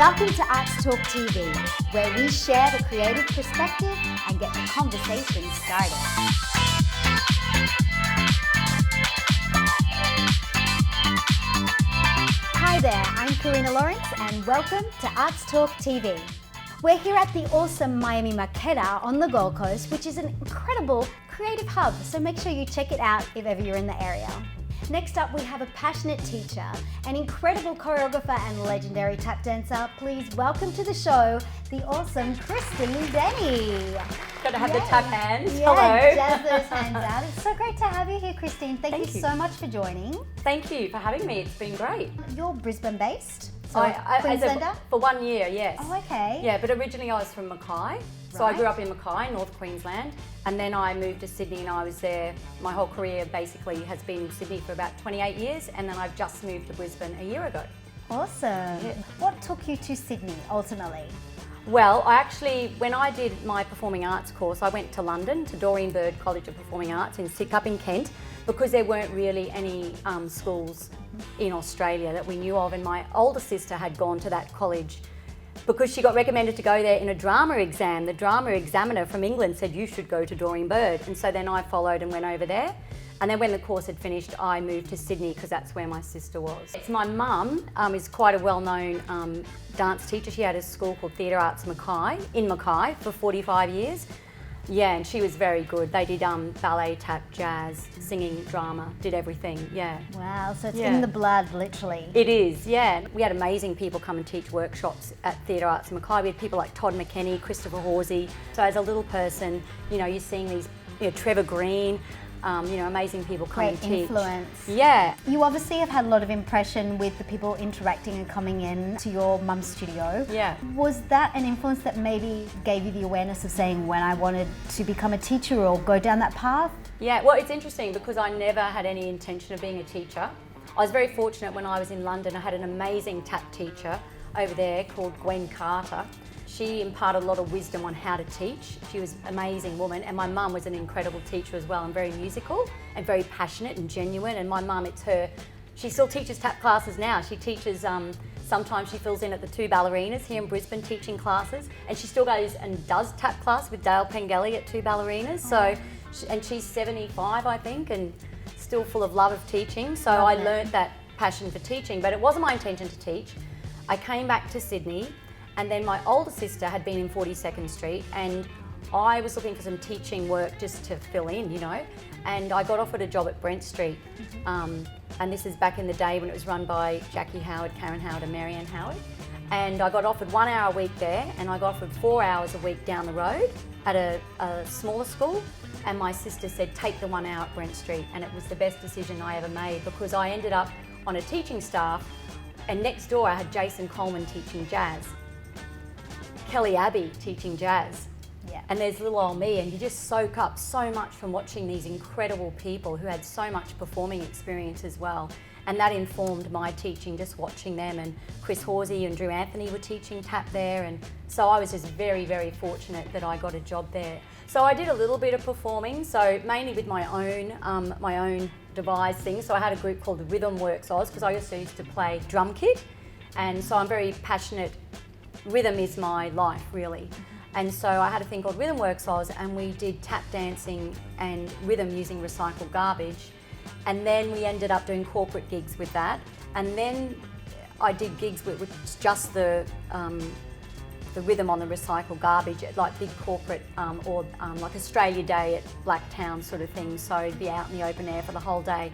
Welcome to Arts Talk TV, where we share the creative perspective and get the conversation started. Hi there, I'm Karina Lawrence and welcome to Arts Talk TV. We're here at the awesome Miami Marquetta on the Gold Coast, which is an incredible creative hub, so make sure you check it out if ever you're in the area. Next up, we have a passionate teacher, an incredible choreographer and legendary tap dancer. Please welcome to the show, the awesome Christine Denny. Got to have the tap hands. Yeah, Hello. jazz those hands out. It's so great to have you here, Christine. Thank you so much for joining. Thank you for having me. It's been great. You're Brisbane based, so Queenslander? For 1 year, yes. Oh, okay. Yeah, but originally I was from Mackay. So I grew up in Mackay, North Queensland, and then I moved to Sydney and I was there. My whole career basically has been in Sydney for about 28 years, and then I've just moved to Brisbane a year ago. Awesome. Yeah. What took you to Sydney ultimately? Well, when I did my performing arts course, I went to London, to Doreen Bird College of Performing Arts in Sidcup in Kent, because there weren't really any schools in Australia that we knew of, and my older sister had gone to that college because she got recommended to go there in a drama exam. The drama examiner from England said you should go to Doreen Bird, and so then I followed and went over there. And then when the course had finished, I moved to Sydney because that's where my sister was. My mum is quite a well-known dance teacher. She had a school called Theatre Arts Mackay, in Mackay, for 45 years. Yeah, and she was very good. They did ballet, tap, jazz, singing, drama, did everything, yeah. Wow, so it's in the blood, literally. It is, yeah. We had amazing people come and teach workshops at Theatre Arts Mackay. We had people like Todd McKenney, Christopher Horsey. So as a little person, you're seeing these, Trevor Green, amazing people come and teach. Great influence. Yeah. You obviously have had a lot of impression with the people interacting and coming in to your mum's studio. Yeah. Was that an influence that maybe gave you the awareness of saying when I wanted to become a teacher or go down that path? Yeah, well, it's interesting because I never had any intention of being a teacher. I was very fortunate when I was in London. I had an amazing tap teacher over there called Gwen Carter. She imparted a lot of wisdom on how to teach. She was an amazing woman, and my mum was an incredible teacher as well, and very musical and very passionate and genuine. And my mum, she still teaches tap classes now. She teaches, sometimes she fills in at the Two Ballerinas here in Brisbane teaching classes, and she still goes and does tap class with Dale Pengelly at Two Ballerinas. So, and she's 75, I think, and still full of love of teaching. So I learnt that passion for teaching, but it wasn't my intention to teach. I came back to Sydney. And then my older sister had been in 42nd Street, and I was looking for some teaching work just to fill in, and I got offered a job at Brent Street. And this is back in the day when it was run by Jackie Howard, Karen Howard and Marianne Howard. And I got offered 1 hour a week there, and I got offered 4 hours a week down the road at a smaller school. And my sister said, take the 1 hour at Brent Street. And it was the best decision I ever made, because I ended up on a teaching staff, and next door I had Jason Coleman teaching jazz, Kelly Abbey teaching jazz, and there's little old me, and you just soak up so much from watching these incredible people who had so much performing experience as well, and that informed my teaching, just watching them. And Chris Horsey and Drew Anthony were teaching tap there, and so I was just very, very fortunate that I got a job there. So I did a little bit of performing, so mainly with my own devised things. So I had a group called the Rhythm Works Oz, because I also used to play drum kit, and so I'm very passionate. Rhythm is my life, really. And so I had a thing called Rhythm Works Oz, and we did tap dancing and rhythm using recycled garbage. And then we ended up doing corporate gigs with that. And then I did gigs with just the rhythm on the recycled garbage at like big corporate or like Australia Day at Blacktown sort of thing. So be out in the open air for the whole day.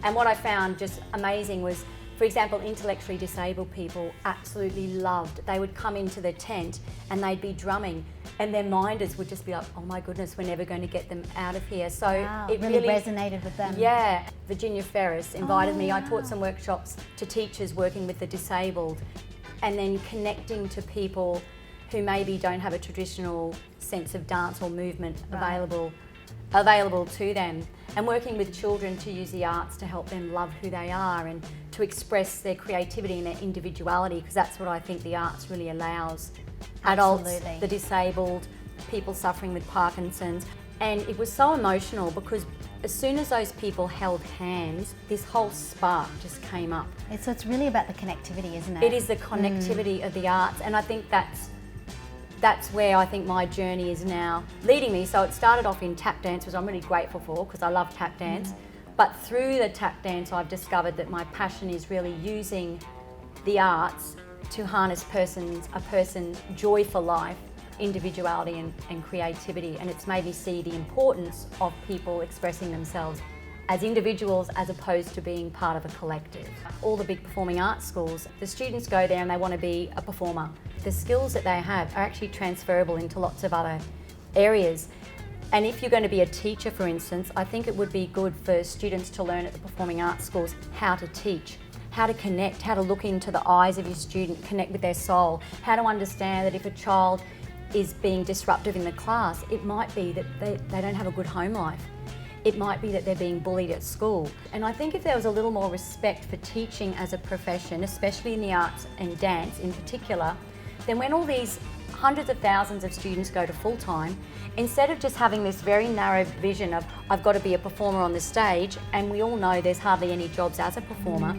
And what I found just amazing was, for example, intellectually disabled people absolutely loved. They would come into the tent and they'd be drumming, and their minders would just be like, oh my goodness, we're never going to get them out of here. So it really resonated with them. Yeah. Virginia Ferris invited me. I taught some workshops to teachers working with the disabled, and then connecting to people who maybe don't have a traditional sense of dance or movement available to them, and working with children to use the arts to help them love who they are and to express their creativity and their individuality, because that's what I think the arts really allows. Adults, the disabled, people suffering with Parkinson's. And it was so emotional because as soon as those people held hands, this whole spark just came up. So it's really about the connectivity, isn't it? It is the connectivity of the arts, and I think that's where I think my journey is now leading me. So it started off in tap dance, which I'm really grateful for because I love tap dance. But through the tap dance, I've discovered that my passion is really using the arts to harness a person's joy for life, individuality and creativity. And it's made me see the importance of people expressing themselves as individuals as opposed to being part of a collective. All the big performing arts schools, the students go there and they want to be a performer. The skills that they have are actually transferable into lots of other areas. And if you're going to be a teacher, for instance, I think it would be good for students to learn at the performing arts schools how to teach, how to connect, how to look into the eyes of your student, connect with their soul, how to understand that if a child is being disruptive in the class, it might be that they don't have a good home life. It might be that they're being bullied at school. And I think if there was a little more respect for teaching as a profession, especially in the arts and dance in particular, then when all these hundreds of thousands of students go to full-time, instead of just having this very narrow vision of I've got to be a performer on the stage, and we all know there's hardly any jobs as a performer,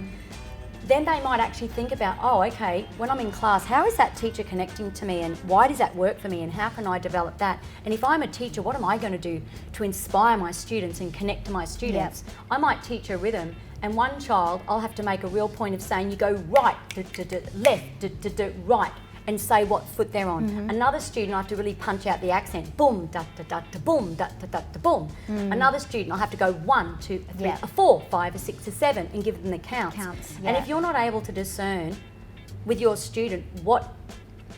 then they might actually think about, oh, okay, when I'm in class, how is that teacher connecting to me and why does that work for me and how can I develop that? And if I'm a teacher, what am I going to do to inspire my students and connect to my students? Yep. I might teach a rhythm, and one child, I'll have to make a real point of saying, you go right, left, right, and say what foot they're on. Another student, I have to really punch out the accent. Boom, da da da da, boom, da da da da, boom. Another student, I'll have to go 1, 2, 3, a 4, 5, a 6, a 7, and give them the counts. And if you're not able to discern with your student what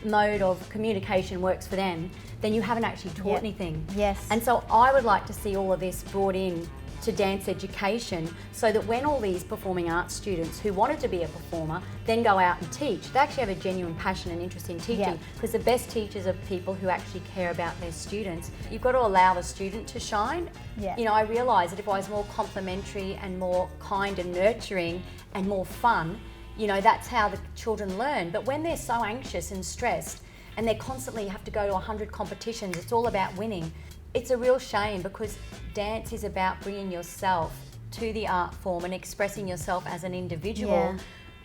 mode of communication works for them, then you haven't actually taught anything. Yes. And so I would like to see all of this brought in to dance education, so that when all these performing arts students who wanted to be a performer then go out and teach, they actually have a genuine passion and interest in teaching, because the best teachers are people who actually care about their students. You've got to allow the student to shine. You know, I realised that if I was more complimentary and more kind and nurturing and more fun, you know, that's how the children learn. But when they're so anxious and stressed and they constantly have to go to 100 competitions, it's all about winning. It's a real shame, because dance is about bringing yourself to the art form and expressing yourself as an individual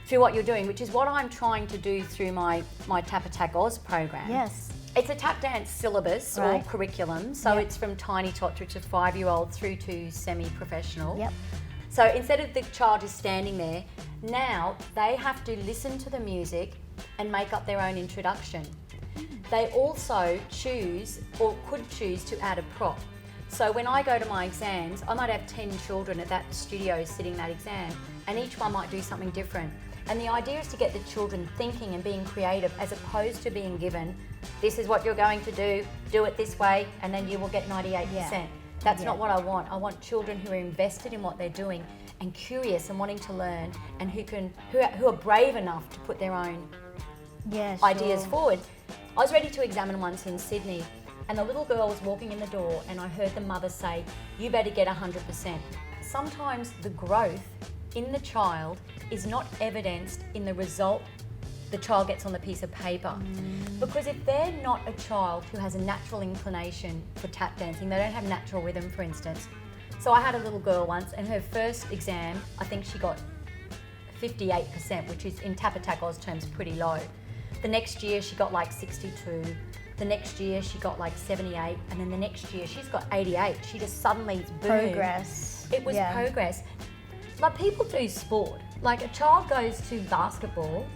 through what you're doing, which is what I'm trying to do through my Tap Attack Oz program. Yes. It's a tap dance syllabus or curriculum, so it's from tiny tot, which is 5-year-old, through to semi-professional. So instead of the child just standing there, now they have to listen to the music and make up their own introduction. They also choose, or could choose, to add a prop. So when I go to my exams, I might have 10 children at that studio sitting that exam, and each one might do something different. And the idea is to get the children thinking and being creative, as opposed to being given, this is what you're going to do it this way, and then you will get 98%. That's not what I want. I want children who are invested in what they're doing and curious and wanting to learn, and who are brave enough to put their own ideas forward. I was ready to examine once in Sydney, and the little girl was walking in the door, and I heard the mother say, you better get 100%. Sometimes the growth in the child is not evidenced in the result the child gets on the piece of paper. Because if they're not a child who has a natural inclination for tap dancing, they don't have natural rhythm, for instance. So I had a little girl once, and her first exam, I think she got 58%, which is in Tap Attack Oz terms pretty low. The next year she got like 62. The next year she got like 78, and then the next year she's got 88. She just suddenly boom. Progress. It was progress. Like, people do sport. Like, a child goes to basketball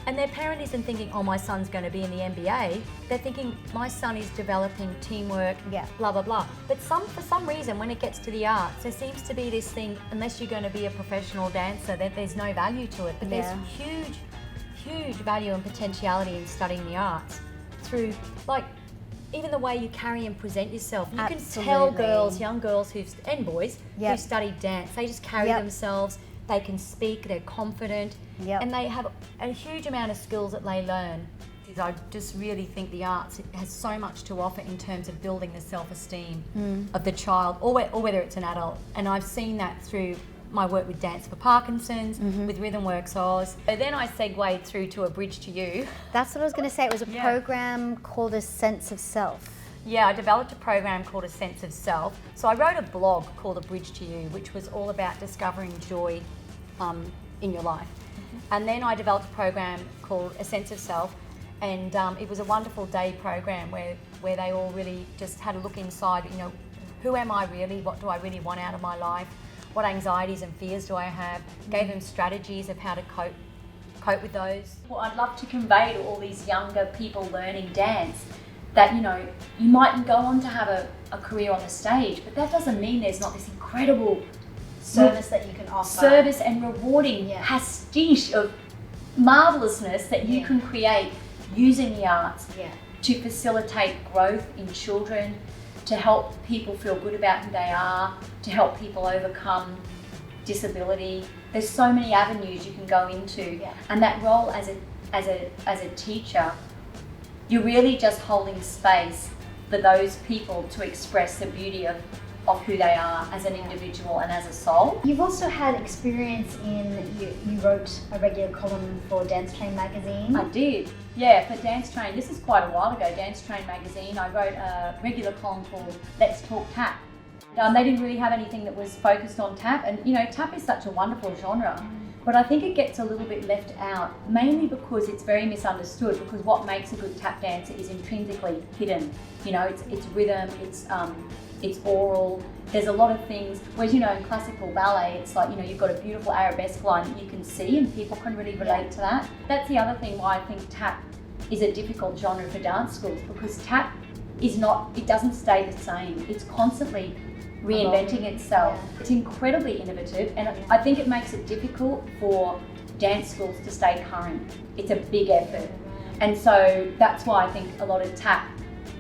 and their parent isn't thinking, oh, my son's going to be in the NBA. They're thinking, my son is developing teamwork, blah, blah, blah. But for some reason, when it gets to the arts, there seems to be this thing, unless you're going to be a professional dancer, that there's no value to it. But there's huge value and potentiality in studying the arts through, like, even the way you carry and present yourself. You can tell girls, young girls and boys who study dance, they just carry themselves, they can speak, they're confident, and they have a huge amount of skills that they learn. I just really think the arts has so much to offer in terms of building the self-esteem of the child, or whether it's an adult. And I've seen that through my work with Dance for Parkinson's, with Rhythm Works Oz. So then I segued through to A Bridge to You. That's what I was going to say. It was a program called A Sense of Self. Yeah, I developed a program called A Sense of Self. So I wrote a blog called A Bridge to You, which was all about discovering joy in your life. And then I developed a program called A Sense of Self, and it was a wonderful day program where they all really just had a look inside, you know, who am I really? What do I really want out of my life? What anxieties and fears do I have? Gave them strategies of how to cope with those. Well, I'd love to convey to all these younger people learning dance that, you know, you mightn't go on to have a career on the stage, but that doesn't mean there's not this incredible Service that you can offer. service and rewarding pastiche of marvellousness that you can create using the arts to facilitate growth in children, to help people feel good about who they are, to help people overcome disability. There's so many avenues you can go into, and that role as a teacher, you're really just holding space for those people to express the beauty of who they are as an individual and as a soul. You've also had experience you wrote a regular column for Dance Train magazine. I did, yeah, for Dance Train. This is quite a while ago, Dance Train magazine. I wrote a regular column called Let's Talk Tap. They didn't really have anything that was focused on tap, and you know, tap is such a wonderful genre, but I think it gets a little bit left out, mainly because it's very misunderstood, because what makes a good tap dancer is intrinsically hidden. You know, it's rhythm, it's oral, there's a lot of things, whereas, you know, in classical ballet, it's like, you know, you've got a beautiful arabesque line that you can see and people can really relate to that. That's the other thing why I think tap is a difficult genre for dance schools, because tap it doesn't stay the same. It's constantly reinventing itself. It's incredibly innovative, and I think it makes it difficult for dance schools to stay current. It's a big effort. And so that's why I think a lot of tap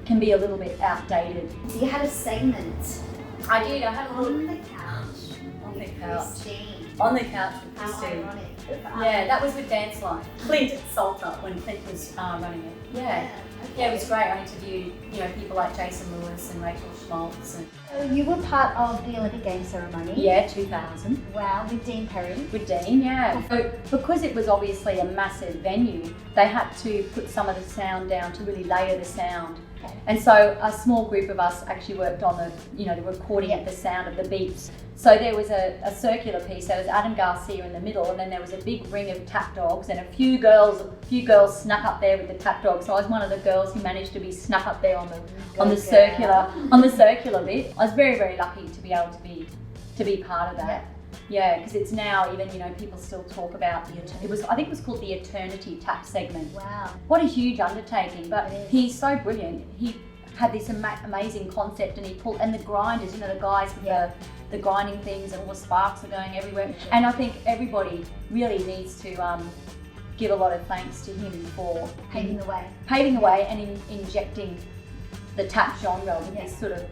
can be a little bit outdated. So you had a segment I did, I had a little on the couch. on the couch. Christine. On the couch with How Christine. ironic. Yeah, that was with Dance Life. Clint Salter, when Clint was running it. Yeah. Yeah, it was great. I interviewed, you know, people like Jason Lewis and Rachel Schmaltz. And So you were part of the Olympic Games ceremony. yeah, 2000. Wow, with Dean Perry. With Dean, yeah. So because it was obviously a massive venue, they had to put some of the sound down to really layer the sound. Okay. And so a small group of us actually worked on the recording of the sound of the beats. So there was a circular piece. There was Adam Garcia in the middle, and then there was a big ring of tap dogs, and a few girls snuck up there with the tap dogs. So I was one of the girls who managed to be snuck up there on the circular bit. I was very, very lucky to be able to be part of that. Yeah, because it's now even, you know, people still talk about I think it was called the Eternity Tap segment. Wow. What a huge undertaking, but It is. he's so brilliant. He had this amazing concept, and and the grinders, you know, the guys with the grinding things, and all the sparks are going everywhere. And I think everybody really needs to give a lot of thanks to him for Paving the way. paving the way and injecting the tap genre with this sort of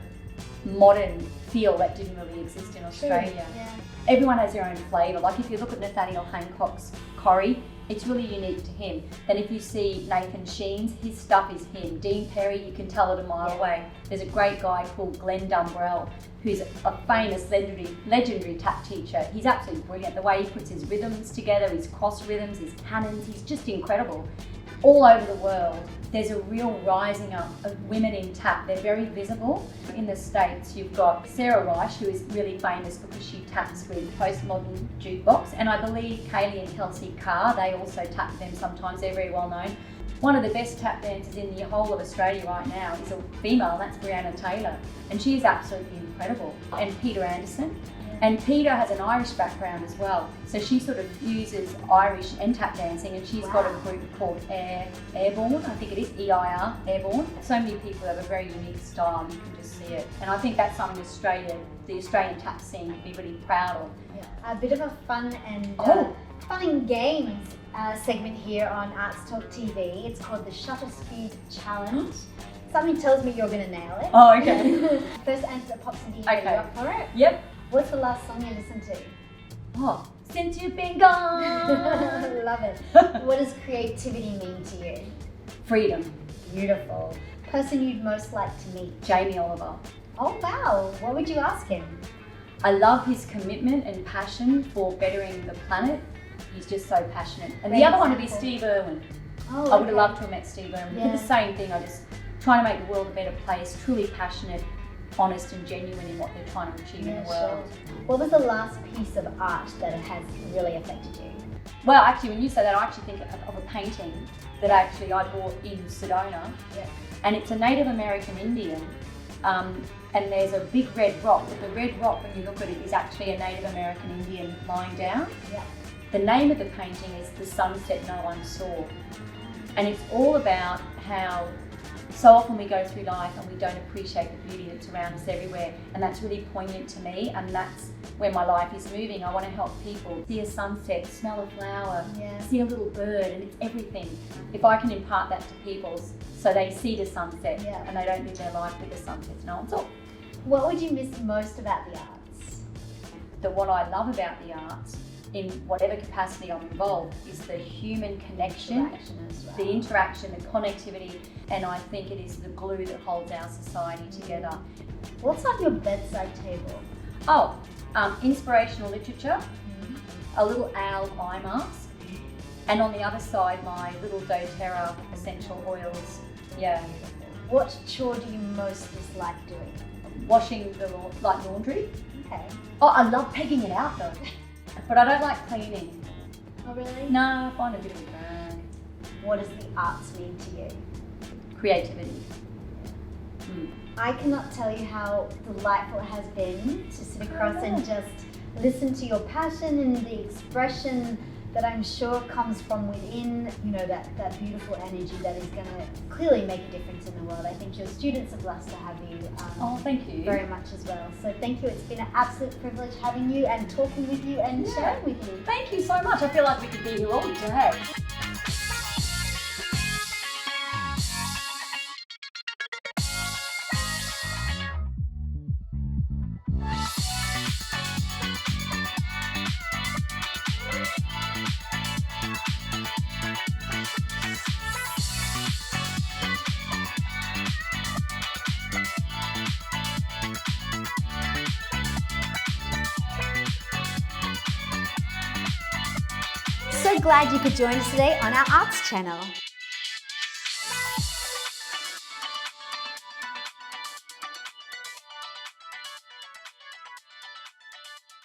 modern feel that didn't really exist in Australia. Yeah. Everyone has their own flavour. Like if you look at Nathaniel Hancock's choreo, it's really unique to him. Then if you see Nathan Sheen's, his stuff is him. Dean Perry, you can tell it a mile away. There's a great guy called Glenn Dumbrell, who's a famous legendary tap teacher. He's absolutely brilliant. The way he puts his rhythms together, his cross rhythms, his cannons, he's just incredible. All over the world, there's a real rising up of women in tap. They're very visible. In the States, you've got Sarah Reich, who is really famous because she taps with Postmodern Jukebox, and I believe Kaylee and Kelsey Carr, they also tap them sometimes. They're very well known. One of the best tap dancers in the whole of Australia right now is a female, and that's Brianna Taylor, and she is absolutely incredible. And Peter Anderson. And Peter has an Irish background as well, so she sort of fuses Irish and tap dancing, and she's got a group called Airborne, I think it is, EIR, Airborne. So many people have a very unique style, you can just see it. And I think that's something the Australian tap scene would be really proud of. A bit of a fun and fun and games segment here on Arts Talk TV. It's called the Shutter Speed Challenge. Something tells me you're going to nail it. Oh, okay. First answer that pops into your head. Okay. You up for it? Yep. What's the last song you listened to? Oh, since you've been gone. Love it. What does creativity mean to you? Freedom. Beautiful. Person you'd most like to meet? Jamie Oliver. Oh wow, what would you ask him? I love his commitment and passion for bettering the planet. He's just so passionate. And the other one would be Steve Irwin. Oh, I would have loved to have met Steve Irwin. He did the same thing. I just trying to make the world a better place, truly passionate, honest and genuine in what they're trying to achieve in the world. Sure. What was the last piece of art that has really affected you? Well, actually, when you say that, I actually think of a painting that actually I bought in Sedona. Yeah. And it's a Native American Indian, and there's a big red rock, but the red rock, when you look at it, is actually a Native American Indian lying down. Yeah. The name of the painting is The Sunset No One Saw. And it's all about how so often we go through life and we don't appreciate the beauty that's around us everywhere, and that's really poignant to me, and that's where my life is moving. I want to help people see a sunset, smell a flower, see a little bird, and it's everything. If I can impart that to people so they see the sunset and they don't live their life with the sunsets no one saw. What would you miss most about the arts? What I love about the arts, in whatever capacity I'm involved, is the human connection, the interaction, the connectivity, and I think it is the glue that holds our society together. What's on your bedside table? Oh, inspirational literature, a little owl eye mask, and on the other side my little doTERRA essential oils. Yeah. What chore do you most dislike doing? Washing the laundry. Okay. Oh, I love pegging it out though. But I don't like cleaning. Oh really? No, I find it a bit of a drag. What does the arts mean to you? Creativity. I cannot tell you how delightful it has been to sit across and just listen to your passion and the expression that I'm sure comes from within, you know, that beautiful energy that is going to clearly make a difference in the world. I think your students are blessed to have you. Oh, thank you. Very much as well. So thank you. It's been an absolute privilege having you and talking with you and sharing with you. Thank you so much. I feel like we could be here all day. So glad you could join us today on our Arts channel.